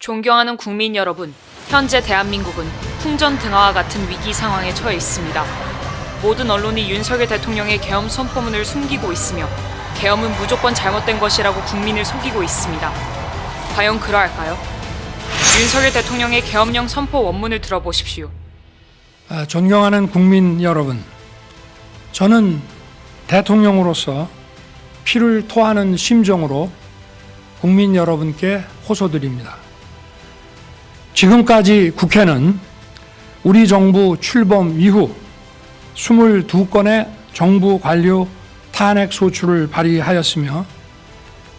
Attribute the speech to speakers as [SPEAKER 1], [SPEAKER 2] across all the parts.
[SPEAKER 1] 존경하는 국민 여러분, 현재 대한민국은 풍전등화와 같은 위기 상황에 처해 있습니다. 모든 언론이 윤석열 대통령의 계엄 선포문을 숨기고 있으며 계엄은 무조건 잘못된 것이라고 국민을 속이고 있습니다. 과연 그러할까요? 윤석열 대통령의 계엄령 선포 원문을 들어보십시오.
[SPEAKER 2] 존경하는 국민 여러분, 저는 대통령으로서 피를 토하는 심정으로 국민 여러분께 호소드립니다. 지금까지 국회는 우리 정부 출범 이후 22건의 정부 관료 탄핵 소추를 발의하였으며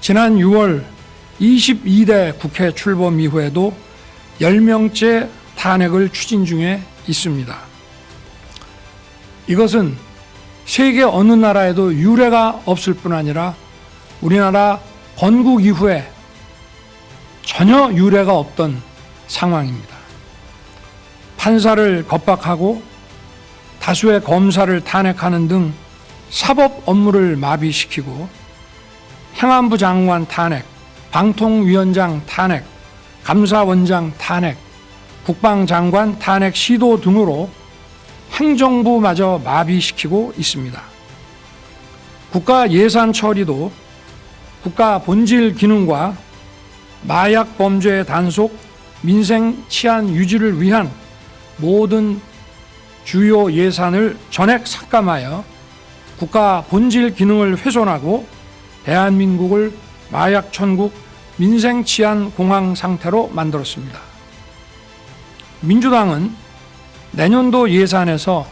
[SPEAKER 2] 지난 6월 22대 국회 출범 이후에도 10명째 탄핵을 추진 중에 있습니다. 이것은 세계 어느 나라에도 유례가 없을 뿐 아니라 우리나라 건국 이후에 전혀 유례가 없던 상황입니다. 판사를 겁박하고 다수의 검사를 탄핵하는 등 사법 업무를 마비시키고 행안부 장관 탄핵, 방통위원장 탄핵, 감사원장 탄핵, 국방장관 탄핵 시도 등으로 행정부마저 마비시키고 있습니다. 국가 예산 처리도 국가 본질 기능과 마약 범죄 단속, 민생 치안 유지를 위한 모든 주요 예산을 전액 삭감하여 국가 본질 기능을 훼손하고 대한민국을 마약 천국, 민생 치안 공황 상태로 만들었습니다. 민주당은 내년도 예산에서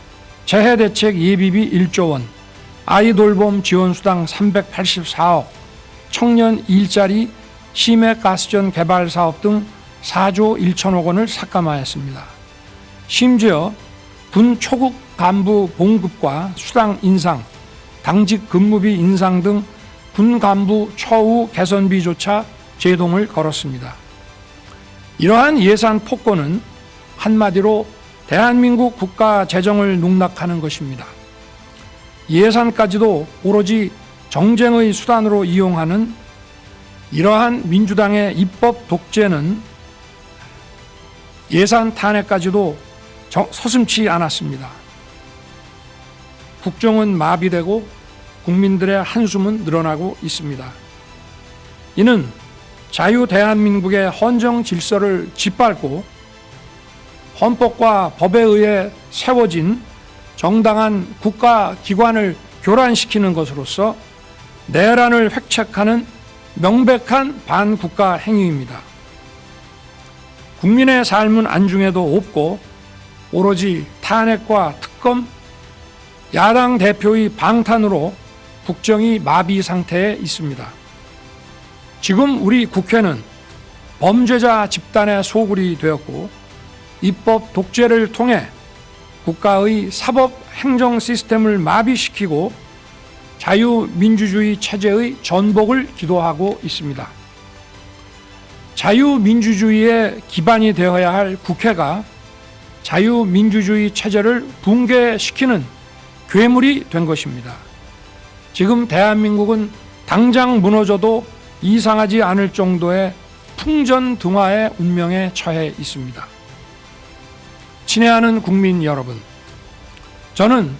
[SPEAKER 2] 재해대책 예비비 1조 원, 아이돌봄 지원수당 384억, 청년 일자리 심해가스전 개발 사업 등 4조 1천억 원을 삭감하였습니다. 심지어 군 초급 간부 봉급과 수당 인상, 당직 근무비 인상 등 군 간부 처우 개선비조차 제동을 걸었습니다. 이러한 예산 폭거는 한마디로 대한민국 국가 재정을 농락하는 것입니다. 예산까지도 오로지 정쟁의 수단으로 이용하는 이러한 민주당의 입법 독재는 예산 탄핵까지도 서슴지 않았습니다. 국정은 마비되고 국민들의 한숨은 늘어나고 있습니다. 이는 자유 대한민국의 헌정 질서를 짓밟고 헌법과 법에 의해 세워진 정당한 국가기관을 교란시키는 것으로서 내란을 획책하는 명백한 반국가 행위입니다. 국민의 삶은 안중에도 없고 오로지 탄핵과 특검, 야당 대표의 방탄으로 국정이 마비 상태에 있습니다. 지금 우리 국회는 범죄자 집단의 소굴이 되었고 입법 독재를 통해 국가의 사법 행정 시스템을 마비시키고 자유민주주의 체제의 전복을 기도하고 있습니다. 자유민주주의의 기반이 되어야 할 국회가 자유민주주의 체제를 붕괴시키는 괴물이 된 것입니다. 지금 대한민국은 당장 무너져도 이상하지 않을 정도의 풍전등화의 운명에 처해 있습니다. 친애하는 국민 여러분, 저는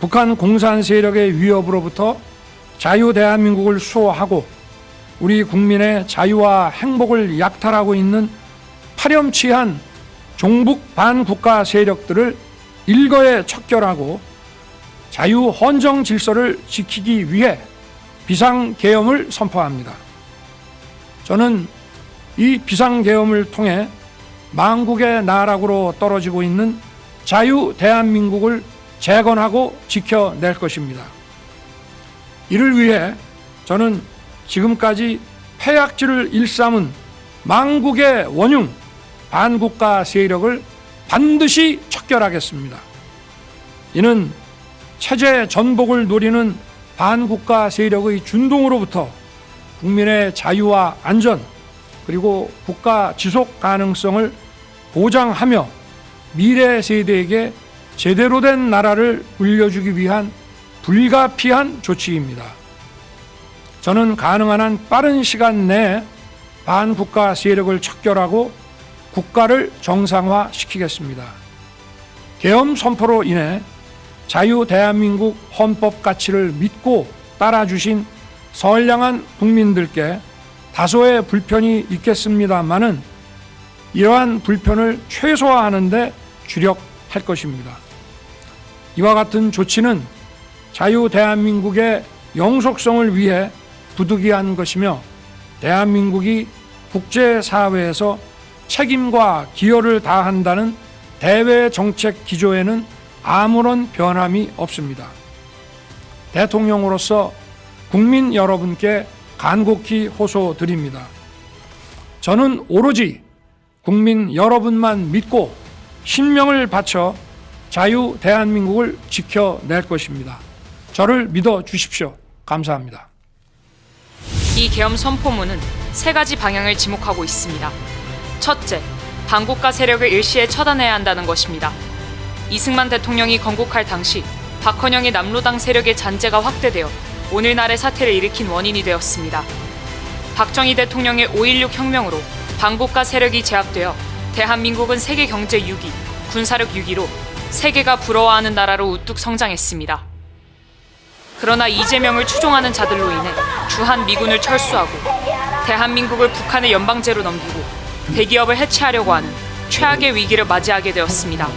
[SPEAKER 2] 북한 공산 세력의 위협으로부터 자유 대한민국을 수호하고 우리 국민의 자유와 행복을 약탈하고 있는 파렴치한 종북 반국가 세력들을 일거에 척결하고 자유 헌정 질서를 지키기 위해 비상계엄을 선포합니다. 저는 이 비상계엄을 통해 망국의 나락으로 떨어지고 있는 자유 대한민국을 재건하고 지켜낼 것입니다. 이를 위해 저는 지금까지 폐악질을 일삼은 망국의 원흉 반국가 세력을 반드시 척결하겠습니다. 이는 체제 전복을 노리는 반국가 세력의 준동으로부터 국민의 자유와 안전 그리고 국가 지속 가능성을 보장하며 미래 세대에게 제대로 된 나라를 물려주기 위한 불가피한 조치입니다. 저는 가능한 한 빠른 시간 내에 반국가 세력을 척결하고 국가를 정상화시키겠습니다. 계엄 선포로 인해 자유 대한민국 헌법 가치를 믿고 따라주신 선량한 국민들께 다소의 불편이 있겠습니다마는 이러한 불편을 최소화하는 데 주력할 것입니다. 이와 같은 조치는 자유 대한민국의 영속성을 위해 부득이한 것이며 대한민국이 국제사회에서 책임과 기여를 다한다는 대외 정책 기조에는 아무런 변함이 없습니다. 대통령으로서 국민 여러분께 간곡히 호소드립니다. 저는 오로지 국민 여러분만 믿고 신명을 바쳐 자유 대한민국을 지켜낼 것입니다. 저를 믿어 주십시오. 감사합니다.
[SPEAKER 1] 이 계엄 선포문은 세 가지 방향을 지목하고 있습니다. 첫째, 반국가 세력을 일시에 처단해야 한다는 것입니다. 이승만 대통령이 건국할 당시 박헌영의 남로당 세력의 잔재가 확대되어 오늘날의 사태를 일으킨 원인이 되었습니다. 박정희 대통령의 5.16 혁명으로 반국가 세력이 제압되어 대한민국은 세계 경제 6위, 군사력 6위로 세계가 부러워하는 나라로 우뚝 성장했습니다. 그러나 이재명을 추종하는 자들로 인해 주한 미군을 철수하고 대한민국을 북한의 연방제로 넘기고 대기업을 해체하려고 하는 최악의 위기를 맞이하게 되었습니다.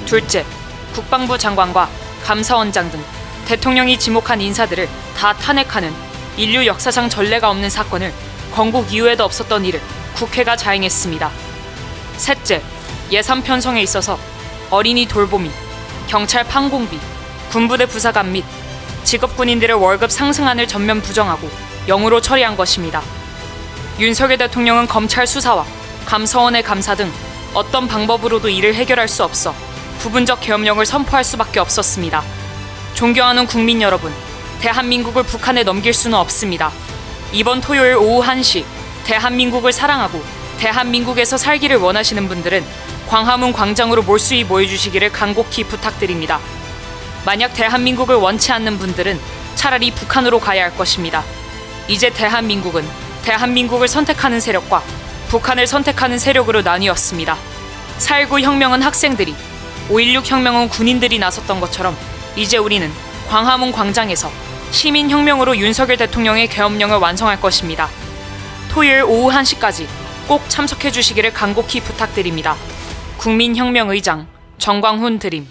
[SPEAKER 1] 둘째, 국방부 장관과 감사원장 등 대통령이 지목한 인사들을 다 탄핵하는 인류 역사상 전례가 없는 사건을 건국 이후에도 없었던 일을 국회가 자행했습니다. 셋째, 예산 편성에 있어서 어린이 돌보미, 경찰 판공비, 군부대 부사관 및 직업군인들의 월급 상승안을 전면 부정하고 영으로 처리한 것입니다. 윤석열 대통령은 검찰 수사와 감사원의 감사 등 어떤 방법으로도 이를 해결할 수 없어 부분적 계엄령을 선포할 수밖에 없었습니다. 존경하는 국민 여러분, 대한민국을 북한에 넘길 수는 없습니다. 이번 토요일 오후 1시 대한민국을 사랑하고 대한민국에서 살기를 원하시는 분들은 광화문 광장으로 몰수히 모여주시기를 간곡히 부탁드립니다. 만약 대한민국을 원치 않는 분들은 차라리 북한으로 가야 할 것입니다. 이제 대한민국은 대한민국을 선택하는 세력과 북한을 선택하는 세력으로 나뉘었습니다. 4.19 혁명은 학생들이, 5.16 혁명은 군인들이 나섰던 것처럼 이제 우리는 광화문 광장에서 시민혁명으로 윤석열 대통령의 계엄령을 완성할 것입니다. 토요일 오후 1시까지 꼭 참석해 주시기를 간곡히 부탁드립니다. 국민혁명의장 정광훈 드림.